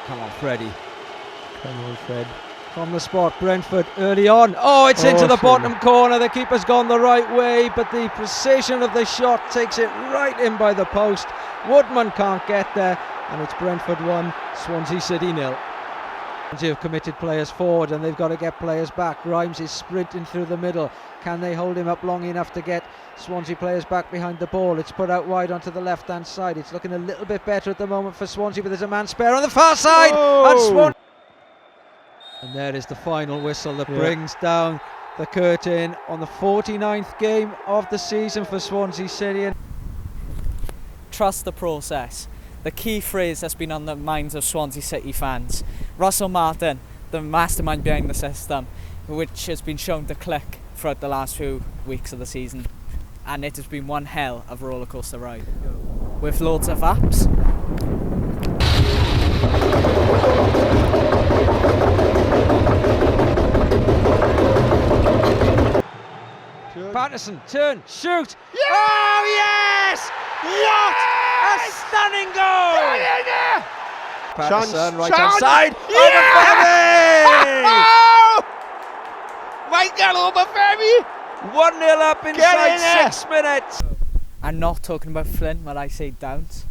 Come on, Freddie. Come on, Fred. From the spot, Brentford early on. Oh, it's into the bottom corner. The keeper's gone the right way, but the precision of the shot takes it right in by the post. Woodman can't get there, and it's Brentford 1, Swansea City 0. Swansea have committed players forward, and they've got to get players back. Rimes is sprinting through the middle. Can they hold him up long enough to get Swansea players back behind the ball? It's put out wide onto the left-hand side. It's looking a little bit better at the moment for Swansea, but there's a man spare on the far side. And there is the final whistle that brings down the curtain on the 49th game of the season for Swansea City. Trust the process. The key phrase that's been on the minds of Swansea City fans. Russell Martin, the mastermind behind the system, which has been shown to click throughout the last few weeks of the season. And it has been one hell of a rollercoaster ride. With loads of ups. Paterson, turn, shoot! Yes! Oh yes! What a stunning goal! Paterson, right hand side, over Ferry! Right down over Ferry! 1-0 up inside 6 minutes. I'm not talking about Flint when I say Downs.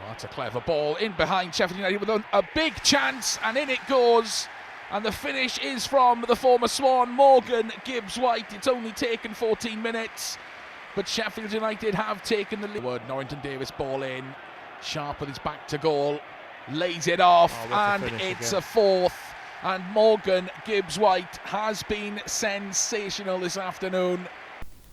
That's a clever ball in behind Sheffield United with a big chance, and in it goes. And the finish is from the former Swan, Morgan Gibbs-White. It's only taken 14 minutes, but Sheffield United have taken the lead. Norrington Davis ball in, Sharp with his back to goal, lays it off, and it's a fourth. And Morgan Gibbs-White has been sensational this afternoon.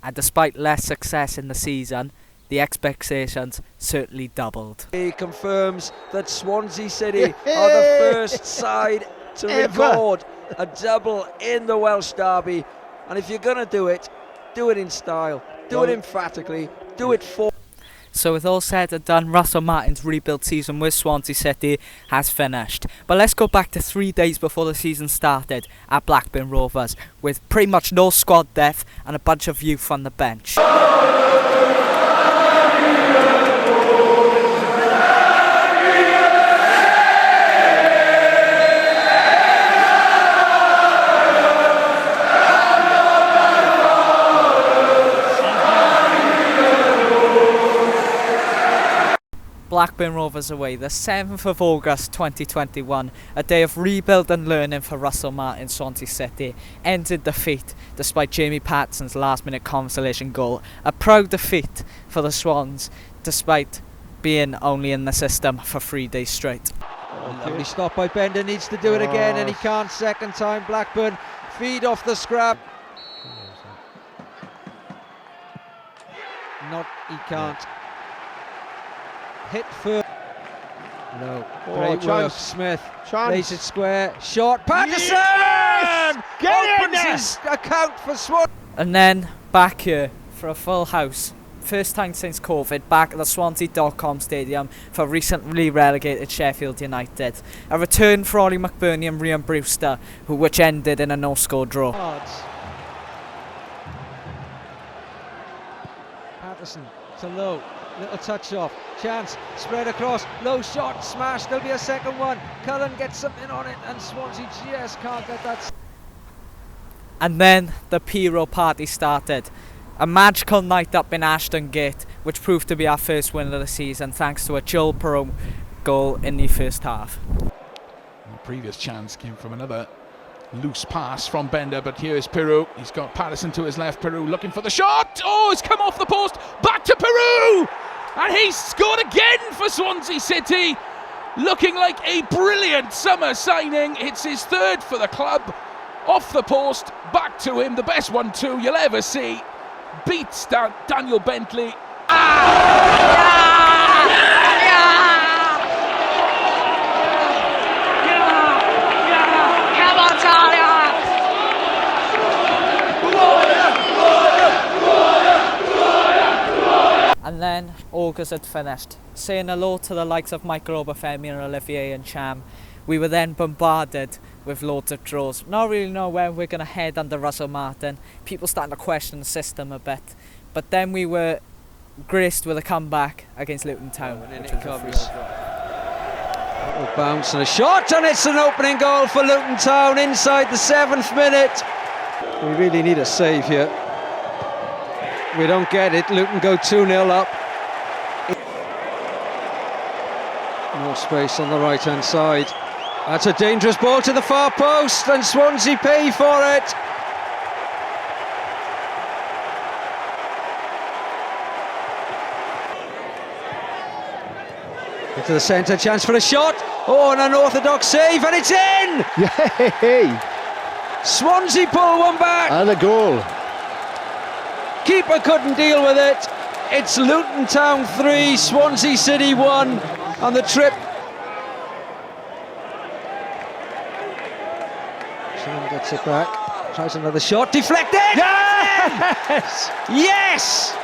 And despite less success in the season, the expectations certainly doubled. He confirms that Swansea City are the first side to record a double in the Welsh derby, and if you're going to do it in style, do it emphatically, do it for. So with all said and done, Russell Martin's rebuild season with Swansea City has finished. But let's go back to 3 days before the season started at Blackburn Rovers, with pretty much no squad depth and a bunch of youth on the bench. Blackburn Rovers away, the 7th of August 2021, a day of rebuild and learning for Russell Martin. Swansea City ended defeat despite Jamie Paterson's last-minute consolation goal. A proud defeat for the Swans despite being only in the system for 3 days straight. Lovely stop by Bender, needs to do it again, and he can't second time. Blackburn feed off the scrap. He can't. Hit for no. Great work, Smith. Lays it square. Shot. Paterson! Yes! Opens his account for Swan. And then back here for a full house. First time since COVID, back at the Swansea.com stadium for recently relegated Sheffield United. A return for Ollie McBurney and Ryan Brewster, which ended in a no-score draw. Paterson to low. Little touch off, chance, spread across, low shot, smash, there'll be a second one. Cullen gets something on it, and Swansea just can't get that. And then the Piro party started. A magical night up in Ashton Gate, which proved to be our first win of the season thanks to a Joel Perot goal in the first half. The previous chance came from another loose pass from Bender, but here's Perot. He's got Paterson to his left. Perot looking for the shot. Oh, it's come off the post. Back to Perot, and he's scored again for Swansea City. Looking like a brilliant summer signing. It's his third for the club. Off the post, back to him. The best 1-2 you'll ever see. Beats Daniel Bentley. And then August had finished. Saying hello to the likes of Michael Obafemi and Olivier and Cham, we were then bombarded with loads of draws. Not really know where we're going to head under Russell Martin. People starting to question the system a bit. But then we were graced with a comeback against Luton Town. And in it comes. A bounce and a shot, and it's an opening goal for Luton Town inside the 7th minute. We really need a save here. We don't get it. Luton go 2-0 up. More space on the right-hand side. That's a dangerous ball to the far post, and Swansea pay for it. Into the centre, chance for a shot. Oh, and an orthodox save, and it's in! Yay! Swansea pull one back. And a goal. Keeper couldn't deal with it. It's Luton Town 3, Swansea City 1 on the trip. Sean gets it back, tries another shot, deflected! Yes! Yes!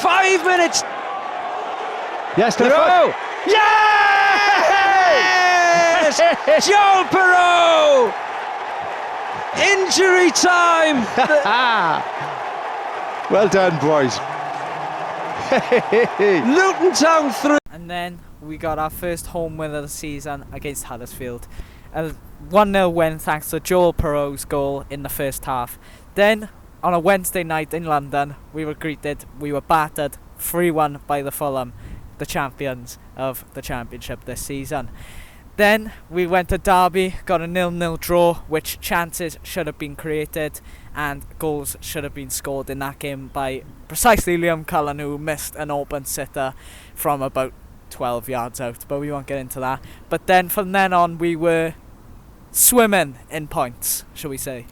5 minutes. Yes, Perot! Yes! Joel Perot! Injury time! Well done, boys. Luton Town 3. And then we got our first home win of the season against Huddersfield. A 1-0 win thanks to Joel Perot's goal in the first half. Then, on a Wednesday night in London, we were battered 3-1 by the Fulham, the champions of the Championship this season. Then we went to Derby, got a 0-0 draw, which chances should have been created and goals should have been scored in that game by precisely Liam Cullen, who missed an open sitter from about 12 yards out, but we won't get into that. But then from then on we were swimming in points, shall we say.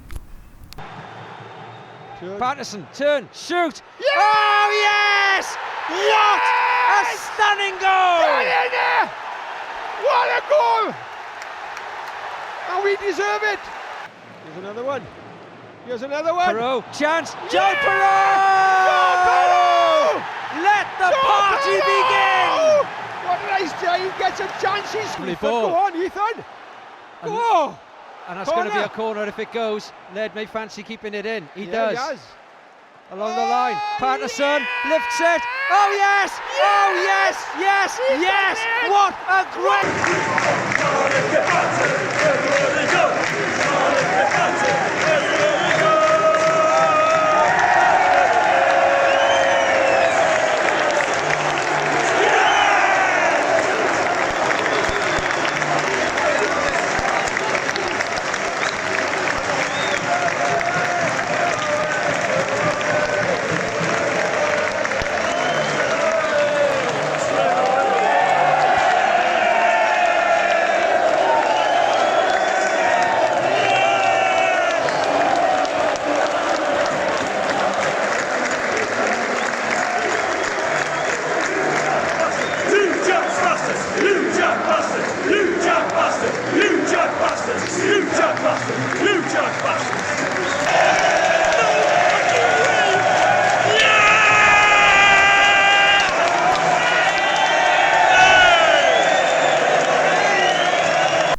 Paterson, turn, shoot! Yeah! Oh yes! What a stunning goal! Get in there! What a goal! And we deserve it! Here's another one. Here's another one. Perot, chance, Yeah! Joel Perot! Joel Perot! Let the Joel party Perot! begin! What a nice day, he gets a chance, he's Lovely Ethan, ball. go on, Ethan! Go! And that's going to be Corner. a corner if it goes. Led may fancy keeping it in. He Yeah, does. he has. Along the line, Paterson lifts it. Oh yes! Oh yes! Yes! Yes! What a great!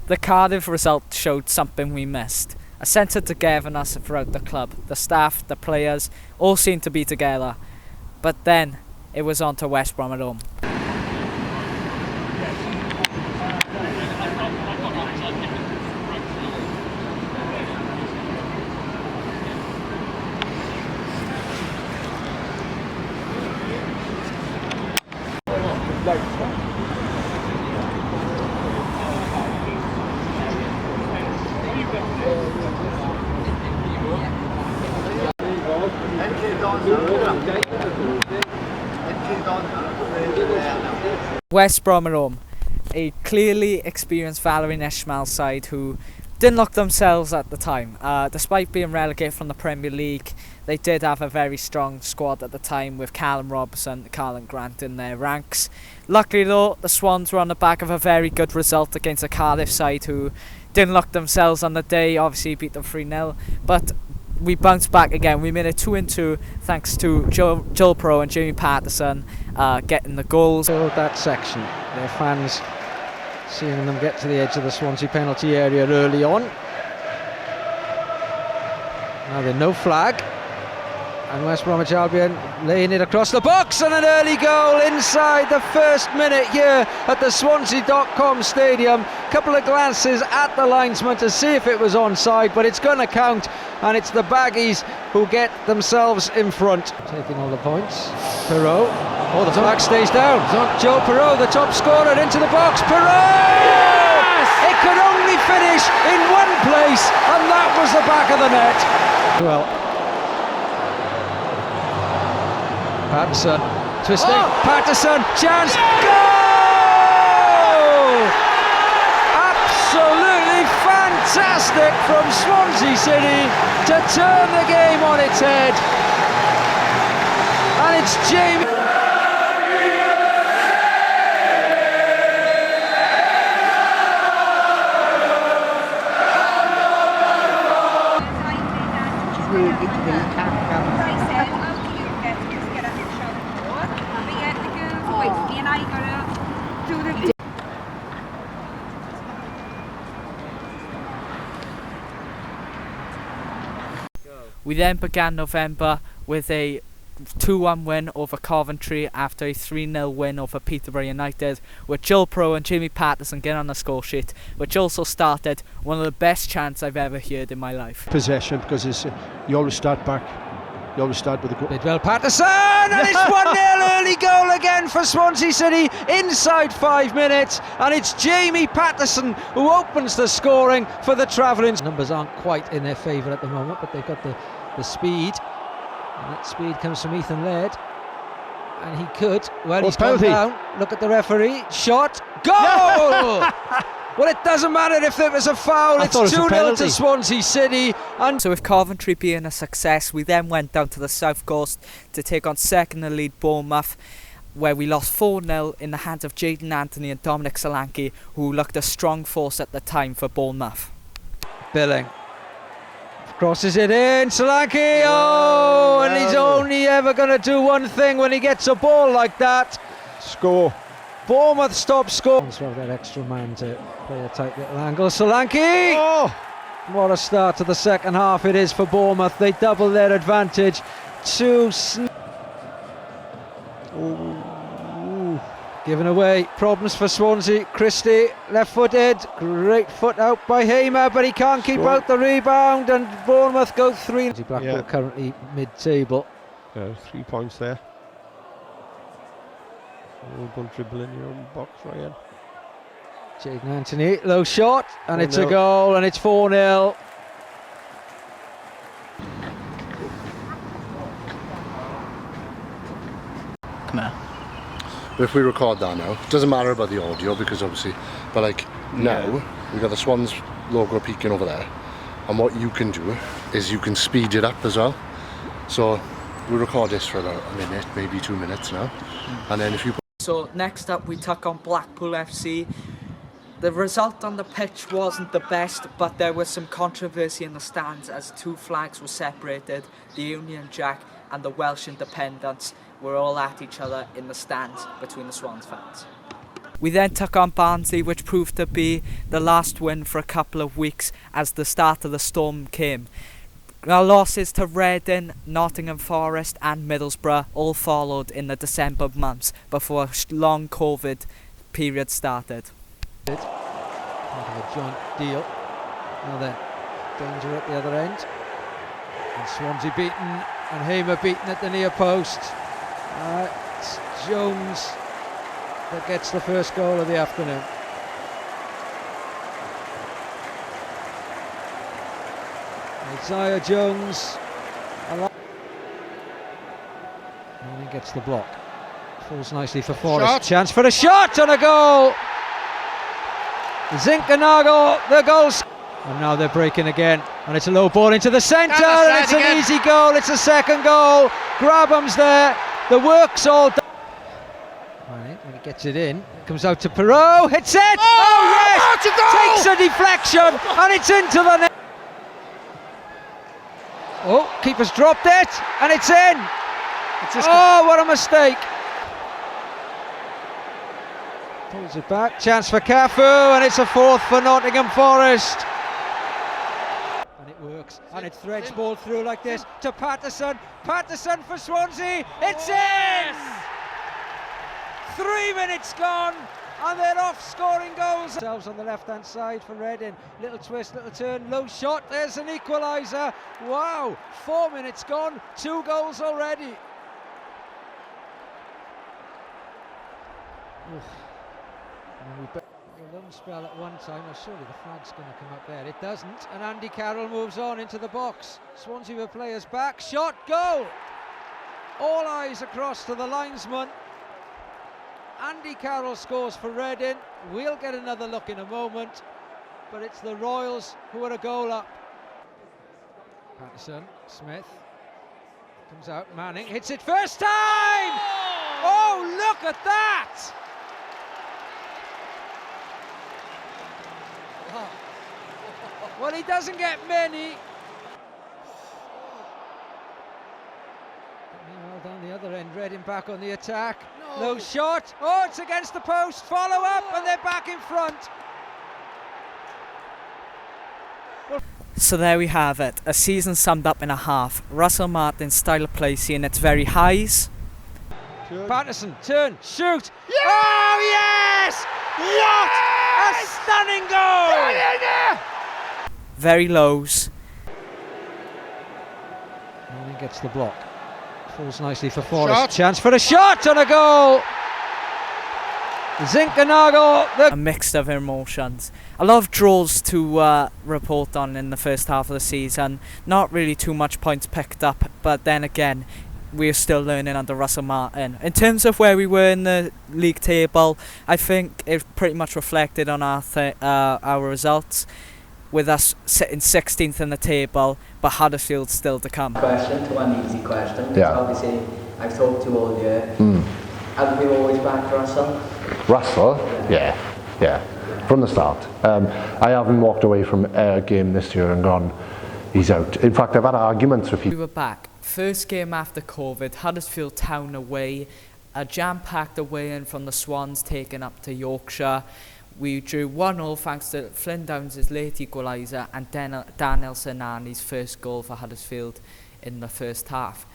The Cardiff result showed something we missed. A sense of togetherness throughout the club. The staff, the players, all seemed to be together. But then, it was on to West Brom at home. West Brom at home, a clearly experienced Valerie Ishmael side who didn't look themselves at the time. Despite being relegated from the Premier League, they did have a very strong squad at the time with Callum Robinson, Carlin Grant in their ranks. Luckily though, the Swans were on the back of a very good result against a Cardiff side who didn't look themselves on the day, obviously beat them 3-0, but we bounced back again. We made it 2-2 thanks to Joel Perot and Jamie Paterson getting the goals. Filled that section. Their fans seeing them get to the edge of the Swansea penalty area early on. Now there's no flag, and West Bromwich Albion laying it across the box, and an early goal inside the first minute here at the Swansea.com stadium. Couple of glances at the linesman to see if it was onside, but it's going to count, and it's the Baggies who get themselves in front. Taking all the points. Perot. Oh, the flag stays down. Joe Perot, the top scorer, into the box. Perot! Yes! It could only finish in one place, and that was the back of the net. Well, Paterson, twisting, Paterson, chance, goal! Absolutely fantastic from Swansea City to turn the game on its head. And it's Jamie. We then began November with a 2-1 win over Coventry after a 3-0 win over Peterborough United, with Joe Pro and Jamie Paterson getting on the score sheet, which also started one of the best chants I've ever heard in my life. Possession, because it's, you always start back. You always start with a goal. Bidwell Paterson, and it's 1-0 early goal again for Swansea City inside 5 minutes, and it's Jamie Paterson who opens the scoring for the travelling. Numbers aren't quite in their favour at the moment, but they've got the speed, and that speed comes from Ethan Laird, and he could, well, he's gone down. Look at the referee, shot, goal! Well, it doesn't matter if it was a foul, it's 2-0 to Swansea City. And so with Coventry being a success, we then went down to the South Coast to take on second in the league Bournemouth, where we lost 4-0 in the hands of Jaden Anthony and Dominic Solanke, who looked a strong force at the time for Bournemouth. Billing crosses it in, Solanke, oh, and he's only ever going to do one thing when he gets a ball like that. Score. Bournemouth stop score. That extra man to play a tight little angle. Solanke! Oh! What a start to the second half it is for Bournemouth. They double their advantage. Given away. Problems for Swansea. Christie, left-footed. Great foot out by Hayler, but he can't keep out the rebound, and Bournemouth go 3. Blackpool currently mid-table. 3 points there. Don't dribble in your own box, Ryan. Jaden Anthony, low shot, and it's a goal, and it's 4-0. Come on. If we record that now, it doesn't matter about the audio, because obviously, but like now, we've got the Swans logo peeking over there, and what you can do is you can speed it up as well. So we record this for about a minute, maybe 2 minutes now, and then if you... So next up we took on Blackpool FC. The result on the pitch wasn't the best, but there was some controversy in the stands as 2 flags were separated. The Union Jack and the Welsh Independents were all at each other in the stands between the Swans fans. We then took on Barnsley, which proved to be the last win for a couple of weeks as the start of the storm came. Our losses to Reading, Nottingham Forest and Middlesbrough all followed in the December months before a long COVID period started. Part of a joint deal. Now then, danger at the other end. And Swansea beaten, and Hayler beaten at the near post. It's Jones that gets the first goal of the afternoon. Isaiah Jones, and he gets the block. Falls nicely for Forrest. Shot. Chance for a shot and a goal. Zinkernagel, the goals. And now they're breaking again, and it's a low ball into the centre, and it's an easy goal. It's a second goal. Grabham's there. The work's all done. Right, when he gets it in, it comes out to Perot. Hits it. Oh yes! Takes a deflection, and it's into the net. Oh, keeper's dropped it, and it's in. What a mistake. Pulls it back, chance for Cafu, and it's a fourth for Nottingham Forest. And it works, and it threads ball through like this to Paterson. Paterson for Swansea, it's in! 3 minutes gone, and they're off scoring goals. Themselves on the left-hand side for Reading. Little twist, little turn, low shot, there's an equaliser. Wow, 4 minutes gone, 2 goals already. A long spell at one time. Oh, surely the flag's going to come up there. It doesn't, and Andy Carroll moves on into the box. Swansea with players back, shot, goal! All eyes across to the linesman. Andy Carroll scores for Reading. We'll get another look in a moment, but it's the Royals who are a goal up. Paterson, Smith, comes out, Manning, hits it first time! Oh, look at that! Well, he doesn't get many. Meanwhile, down the other end, Reading back on the attack. Low shot. Oh, it's against the post. Follow up, and they're back in front. So there we have it, a season summed up in a half. Russell Martin's style of play seeing its very highs. Paterson, turn, shoot. Yeah! Oh, yes! What a stunning goal! Very lows. Manning gets the block. Falls nicely for Forrest. Shot. Chance for a shot and a goal! Zinkernagel. A mix of emotions. A lot of draws to report on in the first half of the season. Not really too much points picked up, but then again, we're still learning under Russell Martin. In terms of where we were in the league table, I think it pretty much reflected on our results, with us sitting 16th in the table, but Huddersfield still to come. One easy question. Yeah. Obviously, I've talked to you all year. Have you always backed Russell? Russell? Yeah. From the start. I haven't walked away from a game this year and gone, he's out. In fact, I've had arguments with people. We were back. First game after COVID, Huddersfield Town away. A jam-packed away-in from the Swans taken up to Yorkshire. We drew 1-0 thanks to Flynn Downs' late equaliser and Daniel Sinani's first goal for Huddersfield in the first half.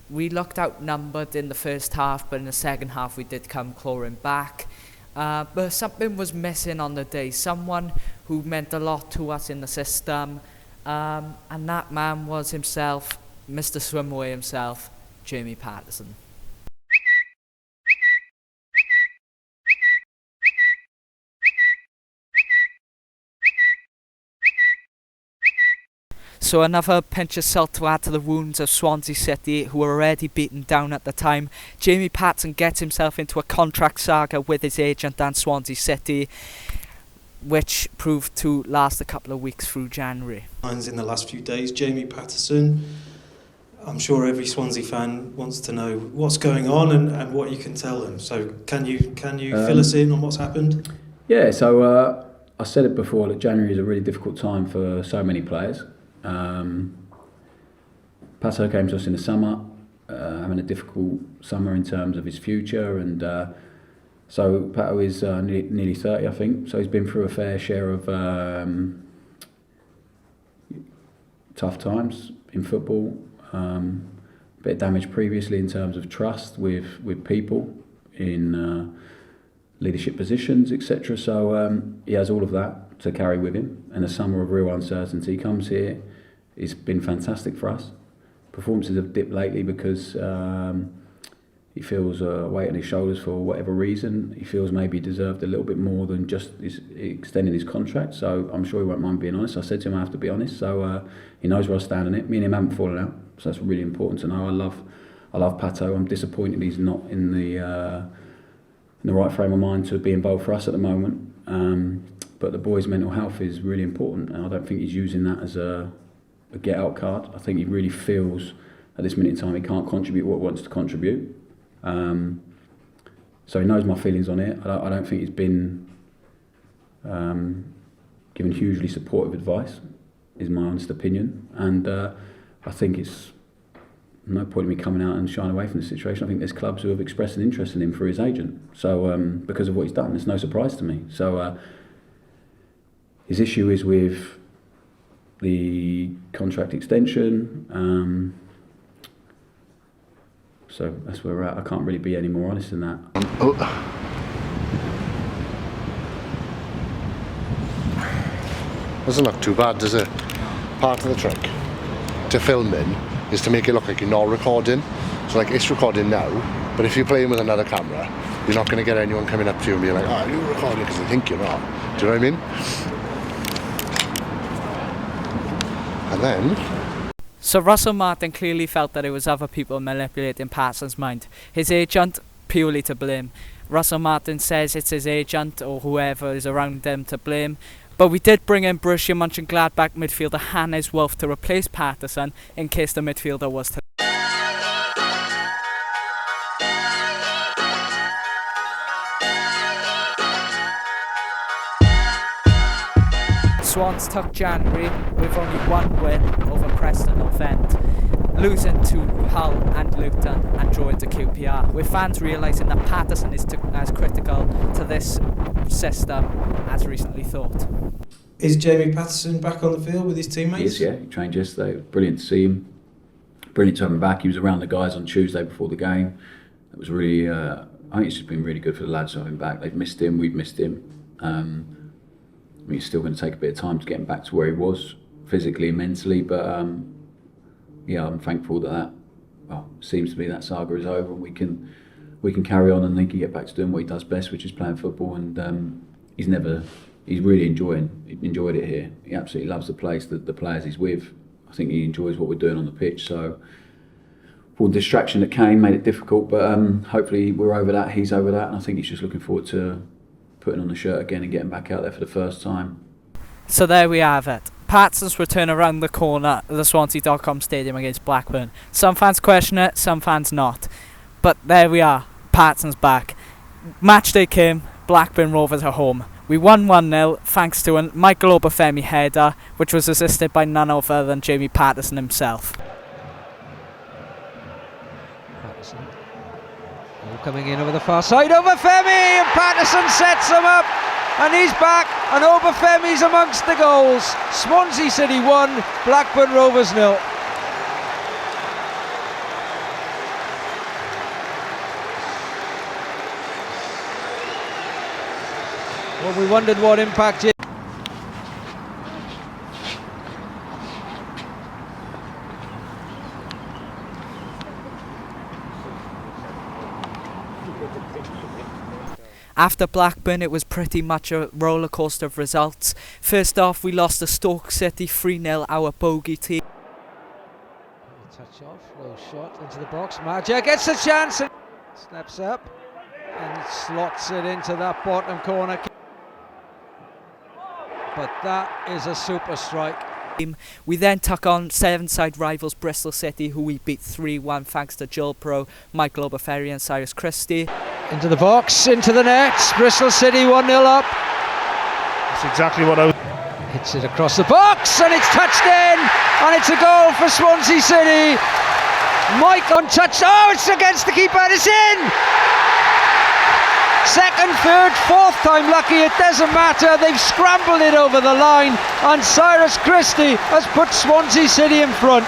We looked outnumbered in the first half, but in the second half we did come clawing back. But something was missing on the day. Someone who meant a lot to us in the system. And that man was himself, Mr. Swimway himself, Jamie Paterson. So another pinch of salt to add to the wounds of Swansea City, who were already beaten down at the time. Jamie Paterson gets himself into a contract saga with his agent and Swansea City, which proved to last a couple of weeks through January. In the last few days, Jamie Paterson, I'm sure every Swansea fan wants to know what's going on and what you can tell them. So can you fill us in on what's happened? Yeah, so I said it before that January is a really difficult time for so many players. Pato came to us in the summer, having a difficult summer in terms of his future, and so Pato is nearly 30, I think, so he's been through a fair share of tough times in football, a bit of damage previously in terms of trust with people in leadership positions, etc. So he has all of that to carry with him, and a summer of real uncertainty comes here. It's been fantastic for us. Performances have dipped lately because he feels a weight on his shoulders for whatever reason. He feels maybe he deserved a little bit more than just extending his contract. So I'm sure he won't mind being honest. I said to him I have to be honest. So he knows where I stand on it. Me and him haven't fallen out. So that's really important to know. I love Pato. I'm disappointed he's not in the right frame of mind to be involved for us at the moment. But the boy's mental health is really important, and I don't think he's using that as a get-out card. I think he really feels at this minute in time he can't contribute what he wants to contribute. So he knows my feelings on it. I don't think he's been given hugely supportive advice, is my honest opinion. And I think it's no point in me coming out and shying away from the situation. I think there's clubs who have expressed an interest in him through his agent. So because of what he's done, it's no surprise to me. So his issue is with the contract extension. So that's where we're at. I can't really be any more honest than that. Doesn't look too bad, does it? Part of the trick to filming is to make it look like you're not recording. So like it's recording now, but if you're playing with another camera, you're not going to get anyone coming up to you and being like, "Oh, you're recording," because they think you're not. Do you know what I mean? And then. So Russell Martin clearly felt that it was other people manipulating Paterson's mind. His agent, purely to blame. Russell Martin says it's his agent or whoever is around them to blame. But we did bring in Borussia Mönchengladbach midfielder Hannes Wolf to replace Paterson in case the midfielder was to... Swans took January with only one win over Preston North End, losing to Hull and Luton and drawing to QPR, with fans realising that Paterson is as critical to this system as recently thought. Is Jamie Paterson back on the field with his teammates? Yes, yeah, he trained yesterday. It was brilliant to see him. Brilliant to have him back. He was around the guys on Tuesday before the game. It was really, I think it's just been really good for the lads to have him back. They've missed him, we've missed him. I mean, it's still going to take a bit of time to get him back to where he was, physically and mentally, but yeah, I'm thankful that seems to be that saga is over and we can carry on and he can get back to doing what he does best, which is playing football. And he's really enjoyed it here. He absolutely loves the place, the players he's with. I think he enjoys what we're doing on the pitch. So, all the distraction that came made it difficult, but hopefully we're over that. He's over that, and I think he's just looking forward to putting on the shirt again and getting back out there for the first time. So there we have it. Paterson's return around the corner at the Swansea.com stadium against Blackburn. Some fans question it, some fans not. But there we are. Paterson's back. Match day came. Blackburn Rovers are home. We won 1-0 thanks to a Michael Obafemi header, which was assisted by none other than Jamie Paterson himself. Paterson. Coming in over the far side, Obafemi, and Paterson sets him up, and he's back, and Obafemi's amongst the goals. Swansea City 1, Blackburn Rovers 0. Well, we wondered what impact it. After Blackburn, it was pretty much a rollercoaster of results. First off, we lost to Stoke City 3-0, our bogey team. Touch off, low shot into the box. Maja gets a chance and steps up and slots it into that bottom corner. But that is a super strike. We then took on seven-side rivals Bristol City, who we beat 3-1 thanks to Joel Pro, Michael Obafemi and Cyrus Christie. Into the box, into the net. Bristol City 1-0 up. That's exactly what I was. Hits it across the box and it's touched in, and it's a goal for Swansea City. Mike untouched. Oh, it's against the keeper. It's in. Second, third, fourth time lucky, it doesn't matter. They've scrambled it over the line, and Cyrus Christie has put Swansea City in front.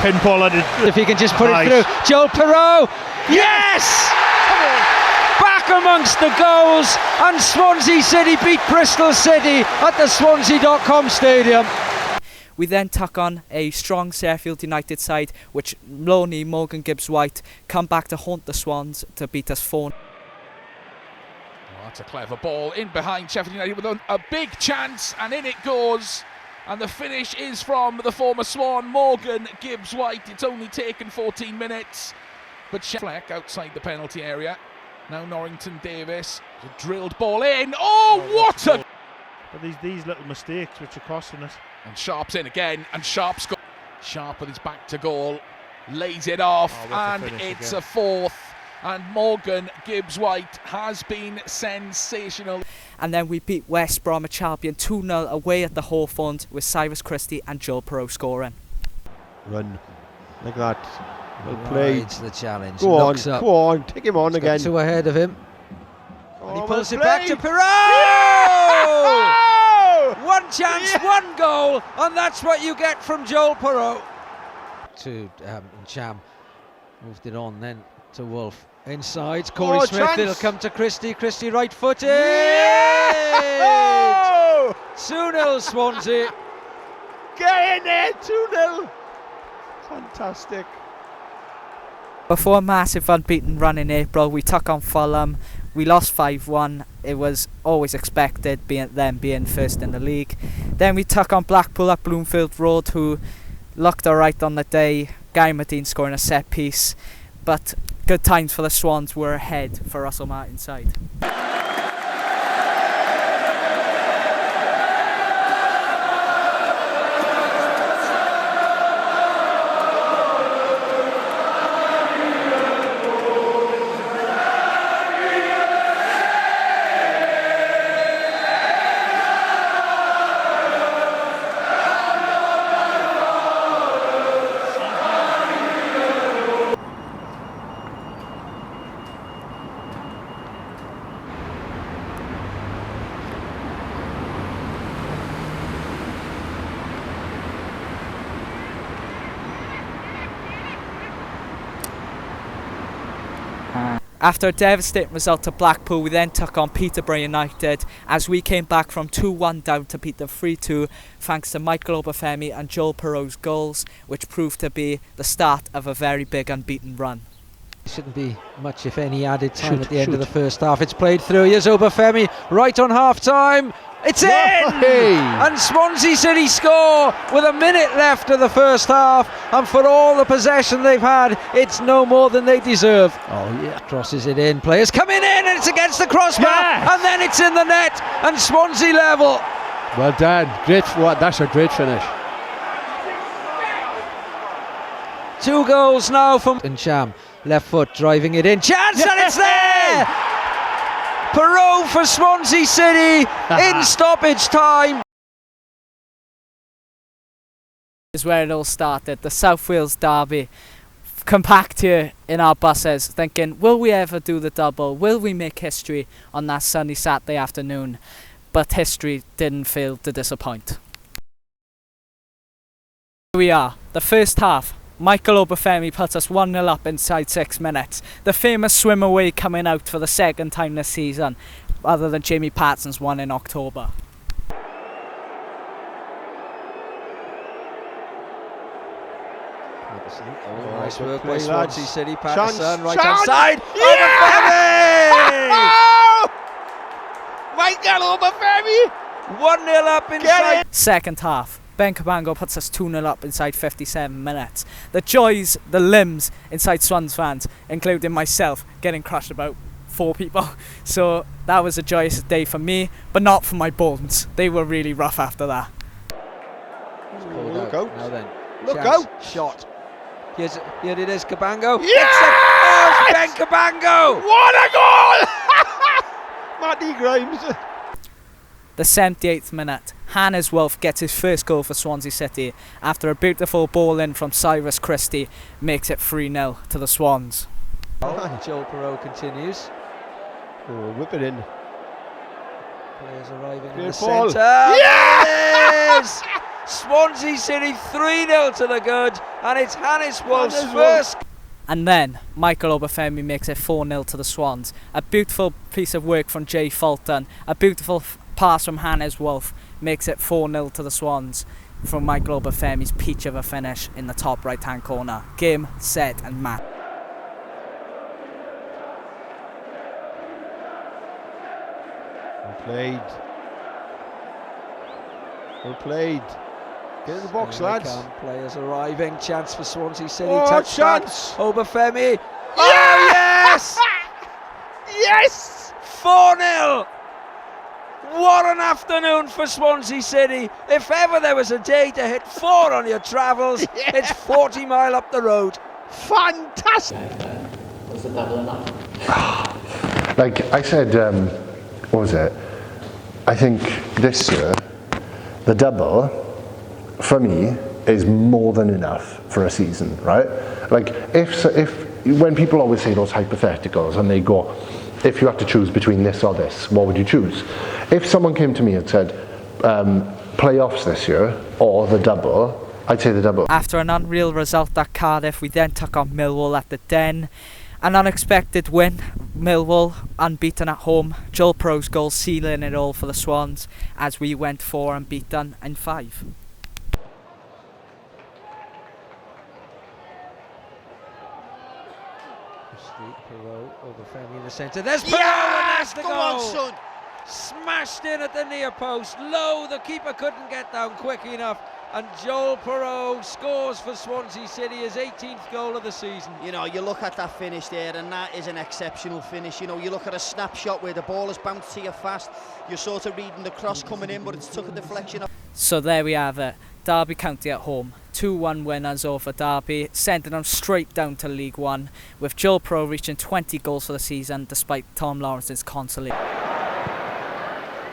Pinball at it. If he can just put it through. Joel Perreault. Yes! Back amongst the goals, and Swansea City beat Bristol City at the Swansea.com stadium. We then took on a strong Sheffield United side, which Loney, Morgan Gibbs-White, come back to haunt the Swans to beat us 4-0. That's a clever ball in behind Sheffield United with a big chance, and in it goes. And the finish is from the former Swan, Morgan Gibbs-White. It's only taken 14 minutes. But Fleck outside the penalty area. Now Norrington Davis, a drilled ball in. Oh, what a... But these little mistakes which are costing us. And Sharp's in again, and Sharp's got... Sharp with his back to goal, lays it off, and it's a fourth. And Morgan Gibbs-White has been sensational. And then we beat West Bromwich Albion 2-0 away at the Hawthorns with Cyrus Christie and Joel Perreault scoring. Run like that. Well played. Rides the challenge. Go on, Looks up. go on, take him on He's got again. 2 ahead of him. And he pulls it back to Perot! Yeah! One chance, one goal, and that's what you get from Joel Perot. To Cham, moved it on then to Wolf. Inside, Corey Smith, chance. it'll come to Christie. Christie right-footed! Yeah! 2-0 Swansea. Get in there, 2-0. Fantastic. Before a massive unbeaten run in April, we took on Fulham. We lost 5-1. It was always expected, them being first in the league. Then we took on Blackpool at Bloomfield Road, who looked alright on the day. Guy Medine scoring a set piece. But good times for the Swans were ahead for Russell Martin's side. After a devastating result to Blackpool, we then took on Peterborough United as we came back from 2-1 down to beat them 3-2 thanks to Michael Obafemi and Joel Perot's goals, which proved to be the start of a very big unbeaten run. Shouldn't be much, if any, added time at the end of the first half. It's played through. Here's Obafemi right on half-time. It's in! And Swansea City score with a minute left of the first half, and for all the possession they've had, it's no more than they deserve. Oh yeah. Crosses it in, players coming in, and it's against the crossbar, and then it's in the net, and Swansea level. Well done. Great. That's a great finish. 2 goals now from Cham. Left foot driving it in. Chance, and it's there! Perot for Swansea City in stoppage time. Is where it all started, the South Wales derby. Compact here in our buses, thinking, will we ever do the double? Will we make history on that sunny Saturday afternoon? But history didn't fail to disappoint. Here we are, the first half. Michael Obafemi puts us 1-0 up inside 6 minutes. The famous swim away coming out for the second time this season, other than Jamie Paterson's one in October. Nice work by Swansea City. Paterson, right Chance. hand side. Obafemi! Michael Obafemi! 1-0 up inside. Second half. Ben Cabango puts us 2-0 up inside 57 minutes. The joys, the limbs inside Swans fans, including myself, getting crushed about 4 people. So that was a joyous day for me, but not for my bones. They were really rough after that. Look out. Now then. Look Chance, out. Shot. Here it is, Cabango. Yes! It's Ben Cabango! What a goal! Matty Grimes. The 78th minute, Hannes Wolf gets his first goal for Swansea City after a beautiful ball in from Cyrus Christie makes it 3-0 to the Swans. Joel Perot continues. Oh, whip it in. Players arriving in the Good ball. centre. Yes! Swansea City 3-0 to the good, and it's Hannes Wolf's Hannes first. And then Michael Obafemi makes it 4-0 to the Swans. A beautiful piece of work from Jay Fulton, a beautiful pass from Hannes Wolf makes it 4-0 to the Swans from Michael Obafemi's peach of a finish in the top right hand corner. Game, set and match. Well played. Well played. Get in the box, Here they lads. come. Players arriving. Chance for Swansea City. Oh, Touch chance! back. Obafemi. Yeah! Oh, yes! Yes! 4-0. What an afternoon for Swansea City. If ever there was a day to hit 4 on your travels, it's 40 mile up the road. Fantastic! Was the double enough? Like I said, what was it? I think this year, the double, for me, is more than enough for a season, right? Like, if when people always say those hypotheticals and they go, if you had to choose between this or this, what would you choose? If someone came to me and said, playoffs this year or the double, I'd say the double. After an unreal result at Cardiff, we then took on Millwall at the Den. An unexpected win, Millwall unbeaten at home. Joel Pro's goal sealing it all for the Swans as we went 4 unbeaten in 5. Perot over Femi in the centre. There's Perot, and that's the goal! On, son. Smashed in at the near post. Low, the keeper couldn't get down quick enough. And Joel Perot scores for Swansea City, his 18th goal of the season. You know, you look at that finish there, and that is an exceptional finish. You know, you look at a snapshot where the ball has bounced to you fast. You're sort of reading the cross coming in, but it's took a deflection. So there we have it. Derby County at home. 2-1 winners over Derby, sending them straight down to League One, with Joel Pro reaching 20 goals for the season, despite Tom Lawrence's consolation.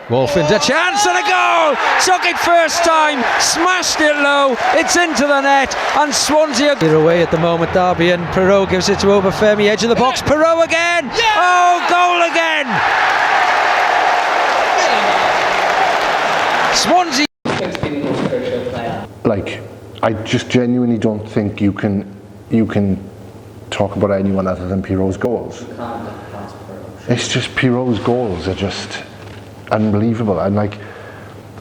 Wolf into chance and a goal! Took it first time, smashed it low, it's into the net, and Swansea are away at the moment, Derby, and Perot gives it to Obafemi, edge of the box, Perot again! Oh, goal again! Swansea! Like, I just genuinely don't think you can talk about anyone other than Perot's goals. It's just Perot's goals are just unbelievable, and like,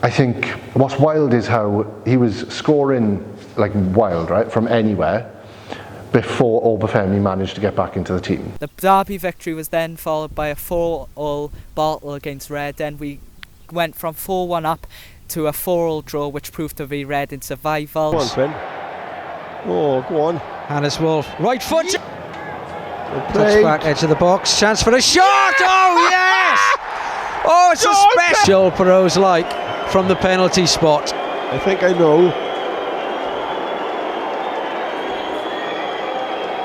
I think what's wild is how he was scoring like wild, right, from anywhere before Obafemi managed to get back into the team. The Derby victory was then followed by a 4-4 battle against Reading. We went from 4-1 up to a 4-4 draw, which proved to be Reading survival. Go on, Finn. Oh, go on. Hannes Wolf, right foot. Touch back, edge of the box, chance for a shot. Oh yes! Oh, it's a special. Joel Perot's like from the penalty spot. I think I know.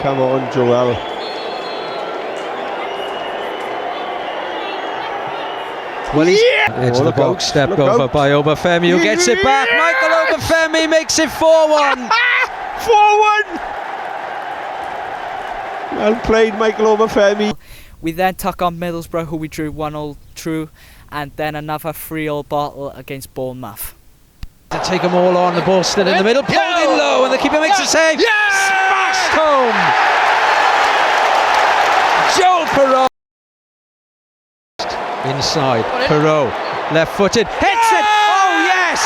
Come on, Joel. Well, he's edge of the box, stepped over by Obafemi, who gets it back. Michael Obafemi makes it 4-1. 4-1. Well played, Michael Obafemi. We then took on Middlesbrough, who we drew 1-0 through, and then another 3-0 battle against Bournemouth. To take them all on, the ball still in the middle, pulled in low, and the keeper makes a save. Smashed home. Joel Perot. Inside, Perot, left-footed, hits it. Oh yes,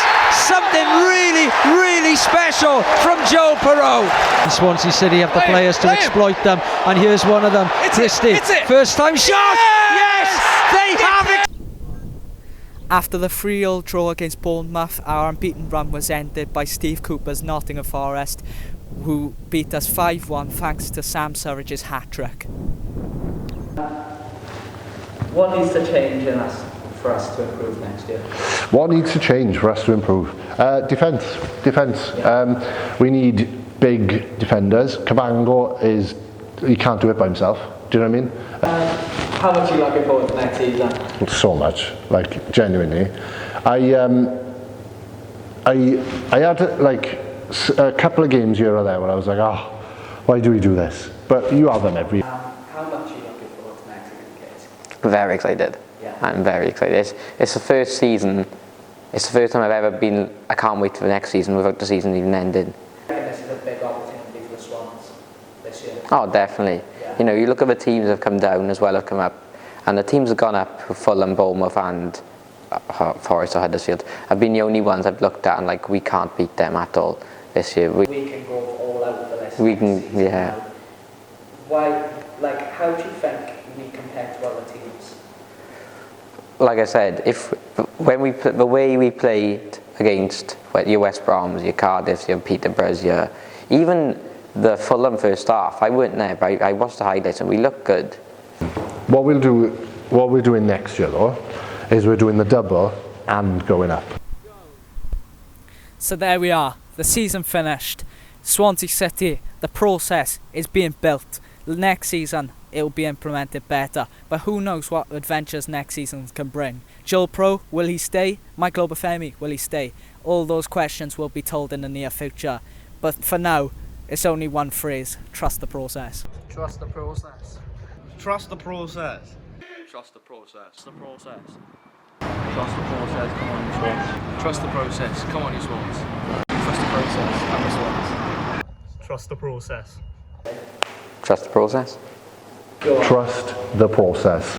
something really, really special from Joel Perot. Swansea City have the players to exploit them, and here's one of them, Christie. First time shot. Yes, they have it. After the 3-0 draw against Bournemouth, our unbeaten run was ended by Steve Cooper's Nottingham Forest, who beat us 5-1 thanks to Sam Surridge's hat-trick. What needs to change in us for us to improve next year? What needs to change for us to improve? Defence. Yeah. We need big defenders. Cabango he can't do it by himself. Do you know what I mean? How much are you looking forward to next season? So much, like genuinely. I had like a couple of games here or there where I was like, why do we do this? But you have them every year. How much are you looking forward to next season, kids? Very excited. Yeah. I'm very excited. It's the first season. It's the first time I've ever been. I can't wait for the next season without the season even ending. I think this is a big opportunity for the Swans this year. Oh, definitely. Yeah. You know, you look at the teams that have come down as well have come up, and the teams have gone up. Fulham, Bournemouth, and Forest or Huddersfield have been the only ones I've looked at and like we can't beat them at all this year. We can go all out for this. We can, yeah. Now. Why? Like, how do you think we compare to other teams? Like I said, the way we played against your West Broms, your Cardiffs, your Peterboroughs, even the Fulham first half, I weren't there, but I watched the highlights and we looked good. What we're doing next year though, is we're doing the double and going up. So there we are, the season finished. Swansea City, the process is being built. Next season it will be implemented better, but who knows what adventures next season can bring. Joel Pro, will he stay? Michael Obafemi, will he stay? All those questions will be told in the near future. But for now, It's only one phrase: trust the process. Trust the process. Trust the process. Trust the process. The process. Trust the process. Come on, you Swans. Trust the process. Come on, you Swans. Trust the process. Come on, Swans. Trust the process. Trust the process. Trust the process.